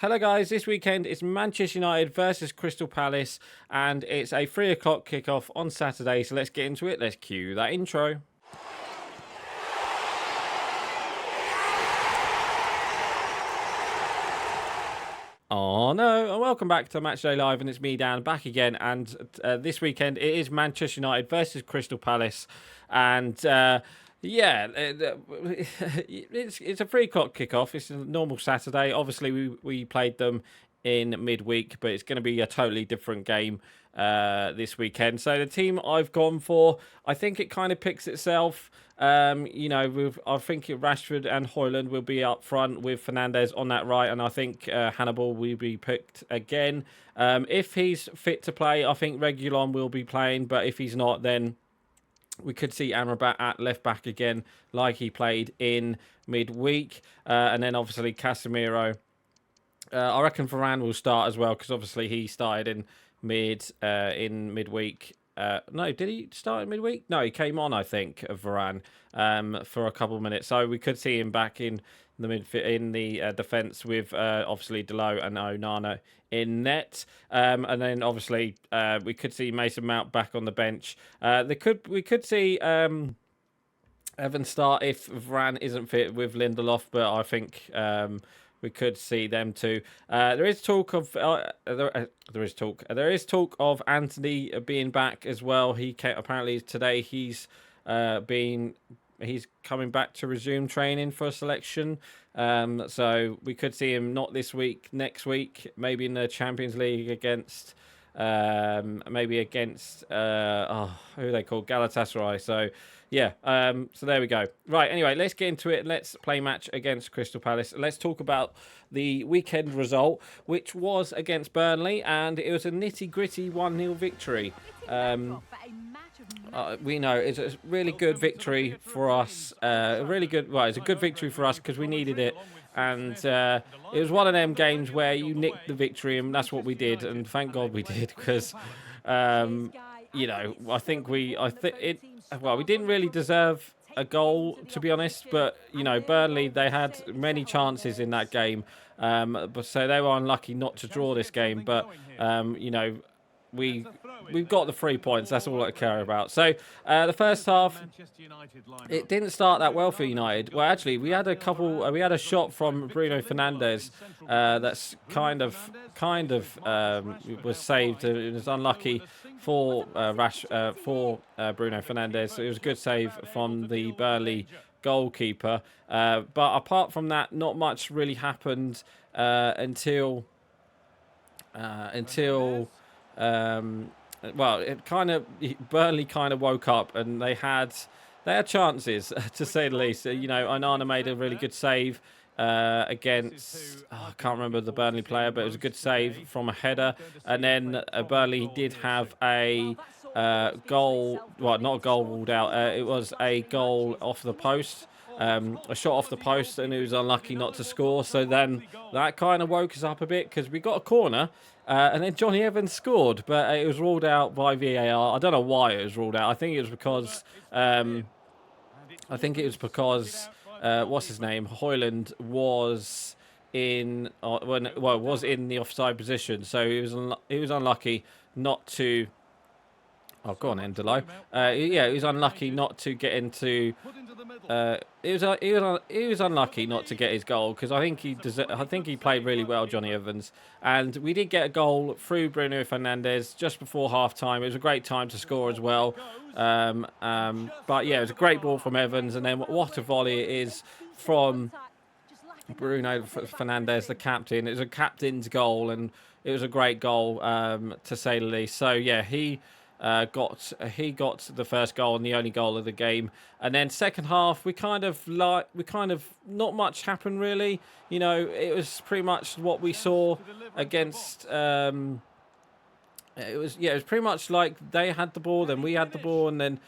Hello guys, this weekend it's Manchester United versus Crystal Palace and it's a 3 o'clock kickoff on Saturday, so let's get into it. Let's cue that intro. Oh no, and welcome back to Matchday Live, and it's me, Dan, back again, and this weekend it is Manchester United versus Crystal Palace, and yeah, it's a 3 o'clock kickoff. It's a normal Saturday. Obviously, we played them in midweek, but it's going to be a totally different game this weekend. So the team I've gone for, I think it kind of picks itself. You know, I think Rashford and Højlund will be up front with Fernandes on that right, and I think Hannibal will be picked again. If he's fit to play, I think Reguilon will be playing, but if he's not, then we could see Amrabat at left back again, like he played in midweek. And then obviously Casemiro. I reckon Varane will start as well, because obviously he started in midweek. No, did he start in midweek? No, he came on, I think, of Varane for a couple of minutes. So we could see him back in the defence with obviously Dalot and Onana in net, and then obviously we could see Mason Mount back on the bench. We could see Evans start if Varane isn't fit with Lindelof, but I think we could see them too. There is talk of Anthony being back as well. Apparently today he's coming back to resume training for a selection. So we could see him not this week, next week, maybe in the Champions League against who are they called? Galatasaray. So yeah, so there we go. Right, anyway, let's get into it. Let's play match against Crystal Palace. Let's talk about the weekend result, which was against Burnley, and it was a nitty-gritty 1-0 victory. We know it's a really good victory for us. It's a good victory for us because we needed it. And it was one of them games where you nicked the victory, and that's what we did. And thank God we did, because you know, we didn't really deserve a goal, to be honest. But you know, Burnley, they had many chances in that game, but so they were unlucky not to draw this game. But you know, we've got the 3 points. That's all I care about. So the first half, it didn't start that well for United. Well, actually, we had a shot from Bruno Fernandes that's kind of was saved. It was unlucky for Bruno Fernandes. It was a good save from the Burnley goalkeeper. But apart from that, not much really happened until. Burnley kind of woke up, and they had chances, to say the least. You know, Onana made a really good save against, I can't remember the Burnley player, but it was a good save from a header. And then Burnley did have a goal, well, not a goal ruled out, it was a goal off the post. A shot off the post, and it was unlucky not to score. So then that kind of woke us up a bit, because we got a corner, and then Johnny Evans scored, but it was ruled out by VAR. I don't know why it was ruled out. I think it was because what's his name, Højlund was in the offside position, so he was unlucky not to. Oh, go on, Dalot. Yeah, he was unlucky not to get into. He was unlucky not to get his goal, because I think he played really well, Johnny Evans, and we did get a goal through Bruno Fernandes just before half time. It was a great time to score as well. But yeah, it was a great ball from Evans, and then what a volley it is from Bruno Fernandes, the captain. It was a captain's goal, and it was a great goal, to say the least. So yeah, he got the first goal and the only goal of the game. And then second half, we kind of not much happened really. You know, it was pretty much what we saw against. It was pretty much like they had the ball, then we had the ball, and then,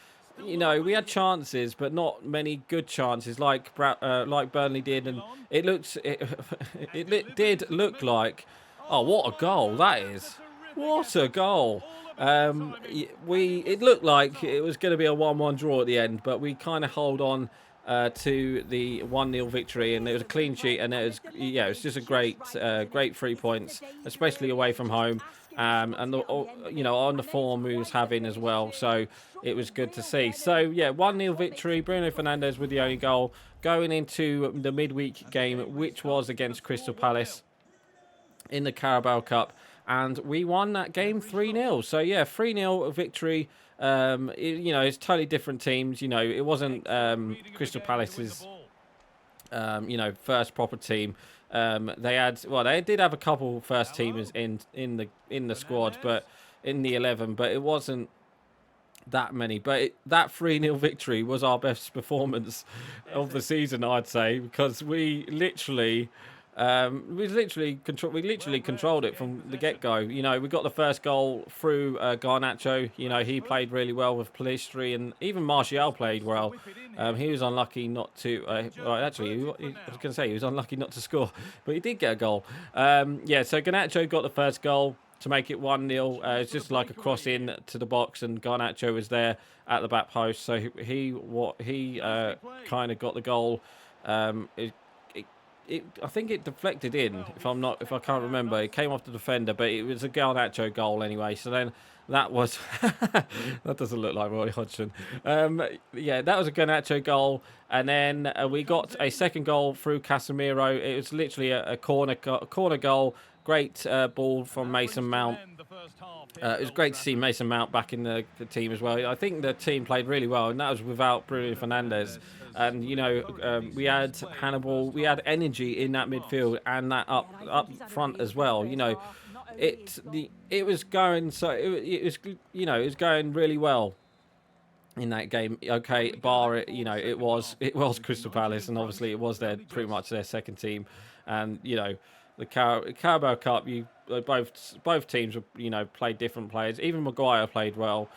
you know, we had chances, but not many good chances like Burnley did, and it did look like, oh, what a goal that is! What a goal! It looked like it was going to be a 1-1 draw at the end, but we kind of held on to the 1-0 victory, and it was a clean sheet, and it was just a great 3 points, especially away from home, and on the form we was having as well. So it was good to see. So yeah, 1-0 victory. Bruno Fernandes with the only goal going into the midweek game, which was against Crystal Palace in the Carabao Cup, and we won that game 3-0. So yeah, 3-0 victory. It's totally different teams. It wasn't Crystal Palace's first proper team. They did have a couple first teamers in the squad, but in the 11, but it wasn't that many. But that 3-0 victory was our best performance of the season, I'd say, because we literally controlled it from the get-go. We got the first goal through Garnacho. He played really well with Pelistri, and even Martial played well. He was unlucky not to. I was going to say he was unlucky not to score, but he did get a goal. So Garnacho got the first goal to make it 1-0. It's just like a cross in to the box, and Garnacho was there at the back post, so he kind of got the goal. I think it deflected in. If I can't remember, it came off the defender, but it was a Garnacho goal anyway. So then that was that doesn't look like Roy Hodgson. That was a Garnacho goal, and then we got a second goal through Casemiro. It was literally a corner goal. Great ball from Mason Mount. It was great to see Mason Mount back in the team as well. I think the team played really well, and that was without Bruno Fernandes. And we had Hannibal, we had energy in that midfield and that up front as well. It was going it was going really well in that game. Okay, bar it, it was Crystal Palace, and obviously it was pretty much their second team, and the Carabao Cup, both teams played different players. Even Maguire played well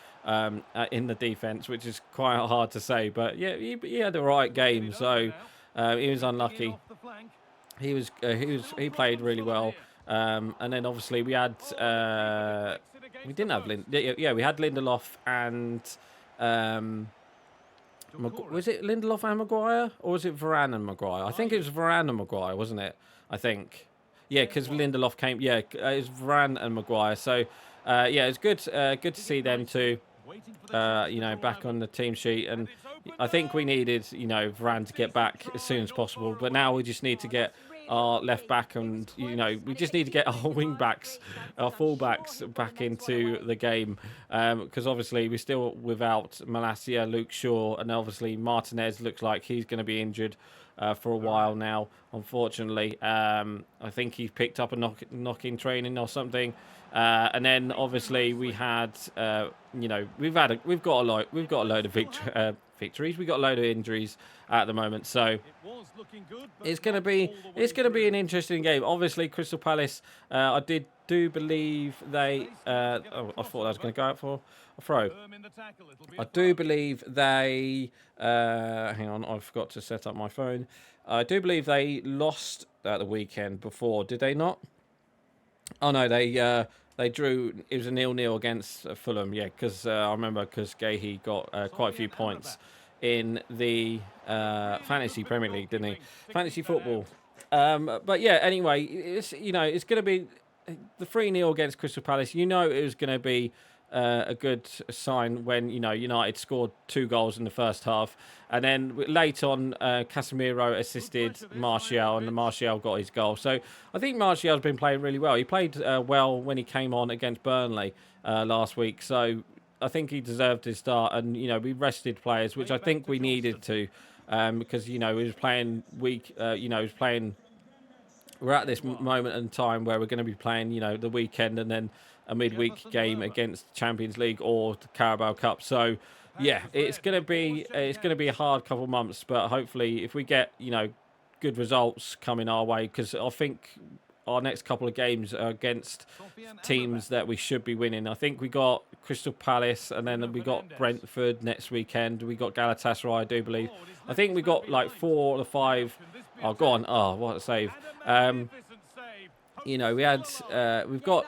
in the defence, which is quite hard to say. But yeah, he had a right game, so he was unlucky. He played really well, and then obviously we had we didn't have we had Lindelof and was it Lindelof and Maguire, or was it Varane and Maguire? I think it was Varane and Maguire, wasn't it? I think. Yeah, because Lindelof came. Yeah, it was Varane and Maguire. So, it's good. Good to see them too. Back on the team sheet, and I think we needed, Varane to get back as soon as possible. But now we just need to get our left back, and we just need to get our wing backs, our full backs back into the game, because obviously we're still without Malacia, Luke Shaw, and obviously Martinez looks like he's going to be injured for a while now, unfortunately. I think he picked up a knock in training or something, and then obviously we had we've got a load of victories. We've got a load of injuries at the moment, so it's gonna be an interesting game. Obviously, Crystal Palace. I do believe they. I thought I was going to go out for a throw. I do believe they. Hang on, I forgot to set up my phone. I do believe they lost at the weekend before. Did they not? Oh no, they drew. It was a 0-0 against Fulham. Yeah, because I remember because Gahey got quite a few points in the Fantasy Premier League, didn't he? Fantasy football. But yeah, anyway, it's it's going to be the 3-0 against Crystal Palace. It was going to be a good sign when United scored 2 goals in the first half, and then late on Casemiro assisted Martial, and Martial got his goal. So I think Martial's been playing really well. He played well when he came on against Burnley last week, so I think he deserved his start. And we rested players, which I think we needed to, because he was playing weak. He was playing. We're at this moment in time where we're going to be playing, the weekend and then a midweek game against Champions League or the Carabao Cup. So, yeah, it's going to be a hard couple of months, but hopefully, if we get good results coming our way, because I think our next couple of games are against teams that we should be winning. I think we got Crystal Palace, and then we got Brentford next weekend. We got Galatasaray, I do believe. I think we got like 4 or 5. Oh, go on! Oh, what a save! We've got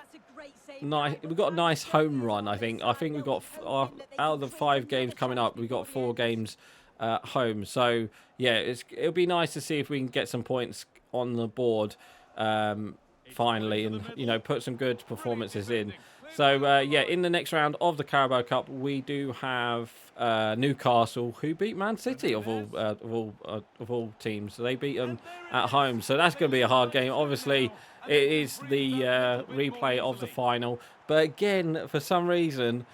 a nice home run. I think we got out of the 5 games coming up, we got 4 games home. So yeah, it'll be nice to see if we can get some points on the board finally, and put some good performances in. So yeah, in the next round of the Carabao Cup, we do have Newcastle, who beat Man City of all teams. So they beat them at home. So that's going to be a hard game. Obviously, it is the replay of the final. But again, for some reason,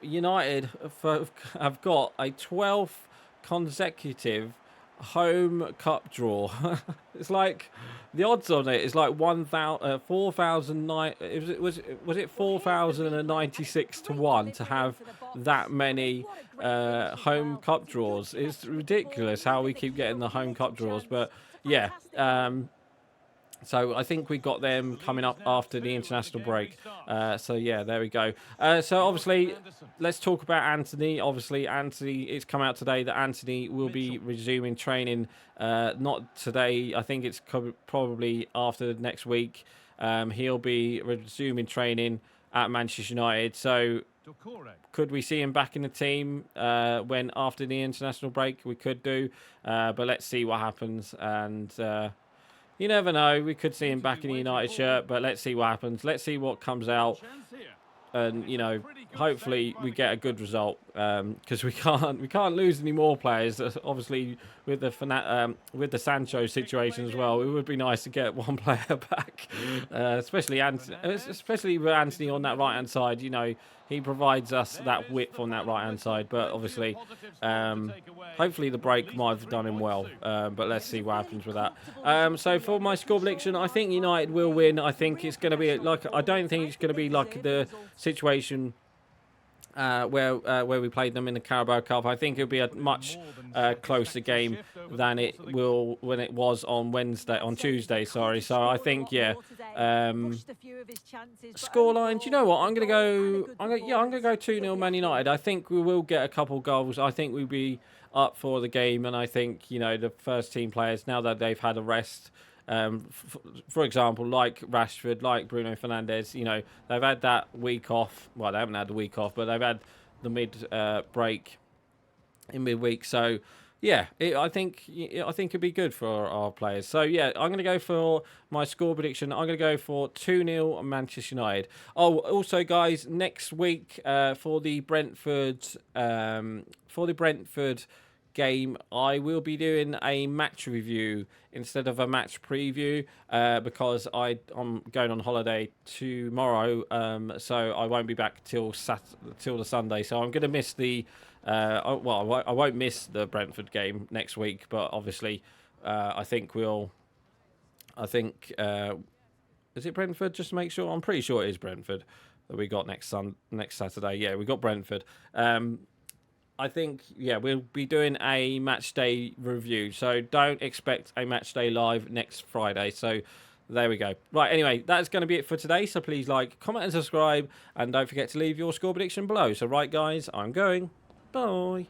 United have got a 12th consecutive home cup draw. It's like the odds on it is like 4,009. Was it 4,096 to 1 to have that many home cup draws? It's ridiculous how we keep getting the home cup draws. But yeah, so I think we got them coming up after the international break. So yeah, there we go. So obviously, let's talk about Anthony. Obviously, Anthony, it's come out today that Anthony will be resuming training. Not today. I think it's probably after next week. He'll be resuming training at Manchester United. So could we see him back in the team when after the international break? We could do. But let's see what happens. And you never know. We could see him back in the United shirt, but let's see what happens. Let's see what comes out. And, hopefully we get a good result, because we can't lose any more players. Obviously, with the Sancho situation as well, it would be nice to get one player back, especially with Anthony on that right hand side. He provides us that width on that right hand side. But obviously, hopefully the break might have done him well. But let's see what happens with that. So for my score prediction, I think United will win. I think it's going to be I don't think it's going to be like the situation where we played them in the Carabao Cup. I think it'll be a much closer game than it was on Tuesday. Sorry. So I think scoreline. Do you know what? I'm gonna go 2-0 Man United. I think we will get a couple goals. I think we'll be up for the game, and I think the first team players, now that they've had a rest. For example, like Rashford, like Bruno Fernandes, they've had that week off. Well, they haven't had the week off, but they've had the break in midweek. So, yeah, I think it'd be good for our players. So, yeah, I'm going to go for my score prediction. I'm going to go for 2-0 Manchester United. Oh, also, guys, next week for the Brentford game, I will be doing a match review instead of a match preview, because I'm going on holiday tomorrow, so I won't be back till the Sunday. So I'm going to miss I won't miss the Brentford game next week, but obviously is it Brentford? Just to make sure, I'm pretty sure it is Brentford that we got next Saturday. Yeah, we got Brentford. I think, we'll be doing a match day review. So don't expect a match day live next Friday. So there we go. Right, anyway, that's going to be it for today. So please like, comment and subscribe. And don't forget to leave your score prediction below. So right, guys, I'm going. Bye.